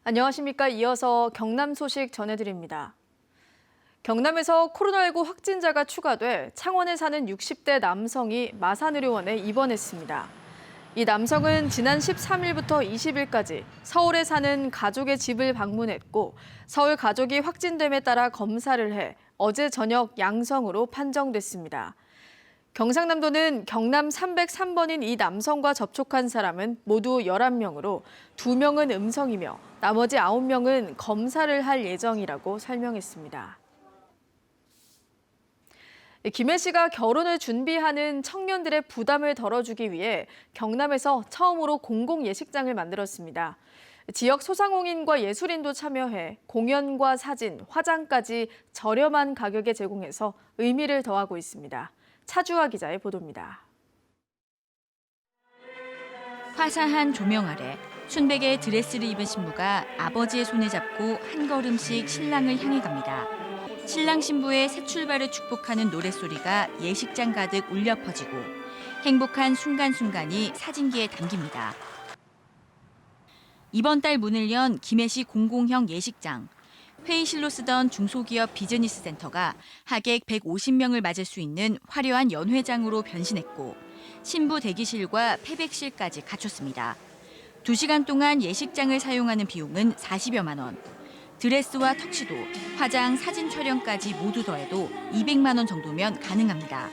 안녕하십니까. 이어서 경남 소식 전해드립니다. 경남에서 코로나19 확진자가 추가돼 창원에 사는 60대 남성이 마산의료원에 입원했습니다. 이 남성은 지난 13일부터 20일까지 서울에 사는 가족의 집을 방문했고 서울 가족이 확진됨에 따라 검사를 해 어제 저녁 양성으로 판정됐습니다. 경상남도는 경남 303번인 이 남성과 접촉한 사람은 모두 11명으로 2명은 음성이며 나머지 9명은 검사를 할 예정이라고 설명했습니다. 김해 씨가 결혼을 준비하는 청년들의 부담을 덜어주기 위해 경남에서 처음으로 공공 예식장을 만들었습니다. 지역 소상공인과 예술인도 참여해 공연과 사진, 화장까지 저렴한 가격에 제공해서 의미를 더하고 있습니다. 차주화 기자의 보도입니다. 화사한 조명 아래 순백의 드레스를 입은 신부가 아버지의 손을 잡고 한 걸음씩 신랑을 향해 갑니다. 신랑 신부의 새 출발을 축복하는 노랫소리가 예식장 가득 울려 퍼지고 행복한 순간순간이 사진기에 담깁니다. 이번 달 문을 연 김해시 공공형 예식장. 회의실로 쓰던 중소기업 비즈니스 센터가 하객 150명을 맞을 수 있는 화려한 연회장으로 변신했고 신부 대기실과 패백실까지 갖췄습니다. 2시간 동안 예식장을 사용하는 비용은 40여만 원. 드레스와 턱시도, 화장, 사진 촬영까지 모두 더해도 200만 원 정도면 가능합니다.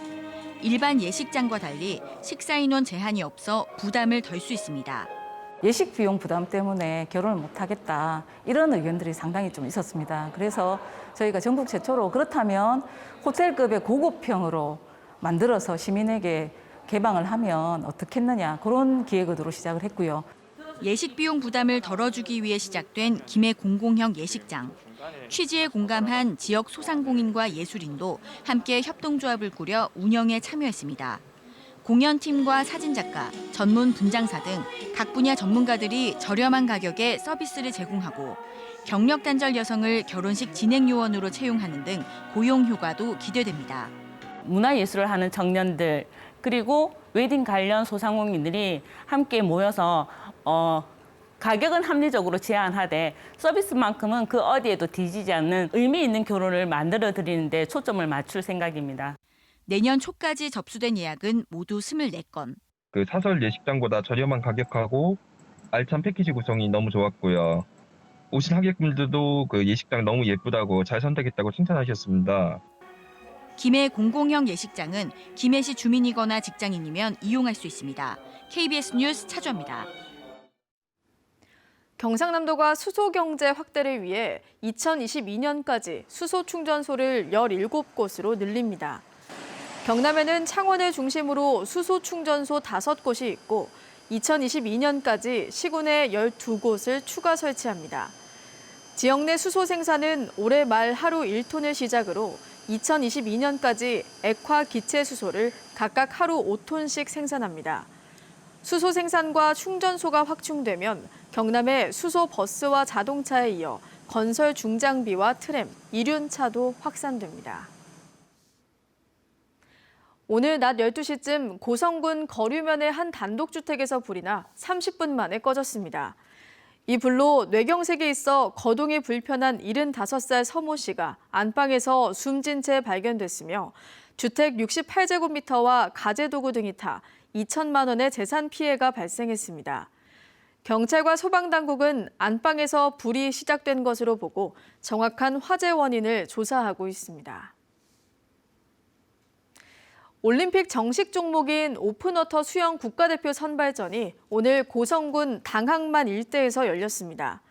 일반 예식장과 달리 식사 인원 제한이 없어 부담을 덜 수 있습니다. 예식 비용 부담 때문에 결혼을 못하겠다 이런 의견들이 상당히 좀 있었습니다. 그래서 저희가 전국 최초로 그렇다면 호텔급의 고급형으로 만들어서 시민에게 개방을 하면 어떻겠느냐 그런 기획으로 시작을 했고요. 예식 비용 부담을 덜어주기 위해 시작된 김해 공공형 예식장. 취지에 공감한 지역 소상공인과 예술인도 함께 협동조합을 꾸려 운영에 참여했습니다. 공연팀과 사진작가, 전문 분장사 등 각 분야 전문가들이 저렴한 가격에 서비스를 제공하고 경력 단절 여성을 결혼식 진행 요원으로 채용하는 등 고용 효과도 기대됩니다. 문화예술을 하는 청년들 그리고 웨딩 관련 소상공인들이 함께 모여서 가격은 합리적으로 제한하되 서비스만큼은 그 어디에도 뒤지지 않는 의미 있는 결혼을 만들어 드리는 데 초점을 맞출 생각입니다. 내년 초까지 접수된 예약은 모두 24건. 그 사설 예식장보다 저렴한 가격하고 알찬 패키지 구성이 너무 좋았고요. 오신 하객분들도 그 예식장 너무 예쁘다고 잘 선택했다고 칭찬하셨습니다. 김해 공공형 예식장은 김해시 주민이거나 직장인이면 이용할 수 있습니다. KBS 뉴스 차주입니다. 경상남도가 수소 경제 확대를 위해 2022년까지 수소 충전소를 17곳으로 늘립니다. 경남에는 창원을 중심으로 수소 충전소 5곳이 있고 2022년까지 시군에 12곳을 추가 설치합니다. 지역 내 수소 생산은 올해 말 하루 1톤을 시작으로 2022년까지 액화 기체 수소를 각각 하루 5톤씩 생산합니다. 수소 생산과 충전소가 확충되면 경남의 수소 버스와 자동차에 이어 건설 중장비와 트램, 이륜차도 확산됩니다. 오늘 낮 12시쯤 고성군 거류면의 한 단독주택에서 불이 나 30분 만에 꺼졌습니다. 이 불로 뇌경색이 있어 거동이 불편한 75살 서모 씨가 안방에서 숨진 채 발견됐으며 주택 68제곱미터와 가재도구 등이 타 2천만 원의 재산 피해가 발생했습니다. 경찰과 소방당국은 안방에서 불이 시작된 것으로 보고 정확한 화재 원인을 조사하고 있습니다. 올림픽 정식 종목인 오픈워터 수영 국가대표 선발전이 오늘 고성군 당항만 일대에서 열렸습니다.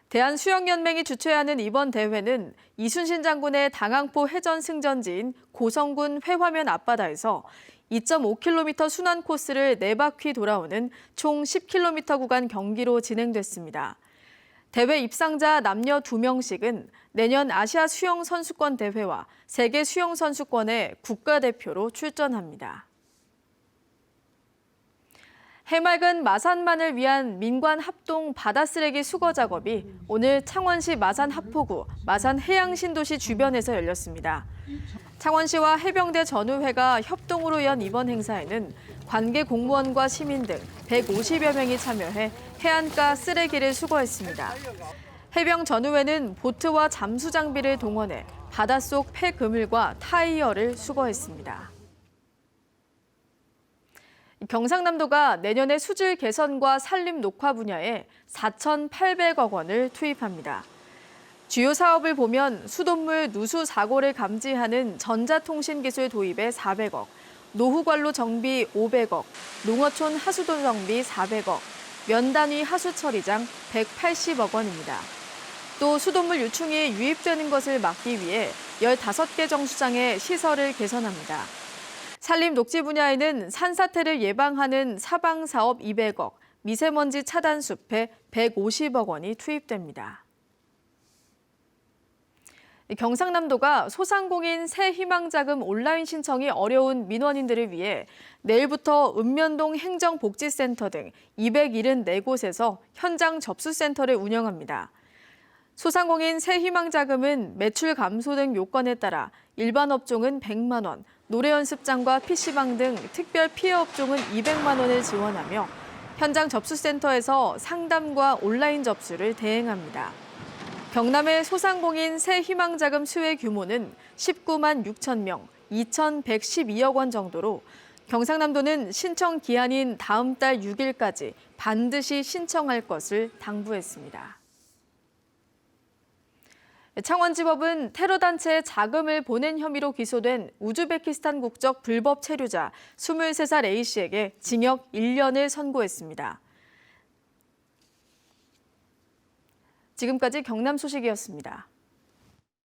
대한수영연맹이 주최하는 이번 대회는 이순신 장군의 당항포 해전 승전지인 고성군 회화면 앞바다에서 2.5km 순환 코스를 4바퀴 돌아오는 총 10km 구간 경기로 진행됐습니다. 대회 입상자 남녀 2명씩은 내년 아시아 수영 선수권 대회와 세계 수영 선수권에 국가대표로 출전합니다. 해맑은 마산만을 위한 민관 합동 바다쓰레기 수거 작업이 오늘 창원시 마산 합포구 마산 해양신도시 주변에서 열렸습니다. 창원시와 해병대 전우회가 협동으로 연 이번 행사에는 관계 공무원과 시민 등 150여 명이 참여해 해안가 쓰레기를 수거했습니다. 해병 전후회는 보트와 잠수 장비를 동원해 바닷속 폐그물과 타이어를 수거했습니다. 경상남도가 내년에 수질 개선과 산림 녹화 분야에 4,800억 원을 투입합니다. 주요 사업을 보면 수돗물 누수 사고를 감지하는 전자통신기술 도입에 400억, 노후관로 정비 500억, 농어촌 하수도 정비 400억, 면단위 하수 처리장 180억 원입니다. 또 수돗물 유충이 유입되는 것을 막기 위해 15개 정수장의 시설을 개선합니다. 산림 녹지 분야에는 산사태를 예방하는 사방사업 200억, 미세먼지 차단 숲에 150억 원이 투입됩니다. 경상남도가 소상공인 새희망자금 온라인 신청이 어려운 민원인들을 위해 내일부터 읍면동 행정복지센터 등 274곳에서 현장 접수센터를 운영합니다. 소상공인 새희망자금은 매출 감소 등 요건에 따라 일반 업종은 100만 원, 노래연습장과 PC방 등 특별 피해 업종은 200만 원을 지원하며 현장 접수센터에서 상담과 온라인 접수를 대행합니다. 경남의 소상공인 새희망자금 수혜 규모는 19만 6천 명, 2,112억 원 정도로 경상남도는 신청 기한인 다음 달 6일까지 반드시 신청할 것을 당부했습니다. 창원지법은 테러단체에 자금을 보낸 혐의로 기소된 우즈베키스탄 국적 불법 체류자 23살 A씨에게 징역 1년을 선고했습니다. 지금까지 경남 소식이었습니다.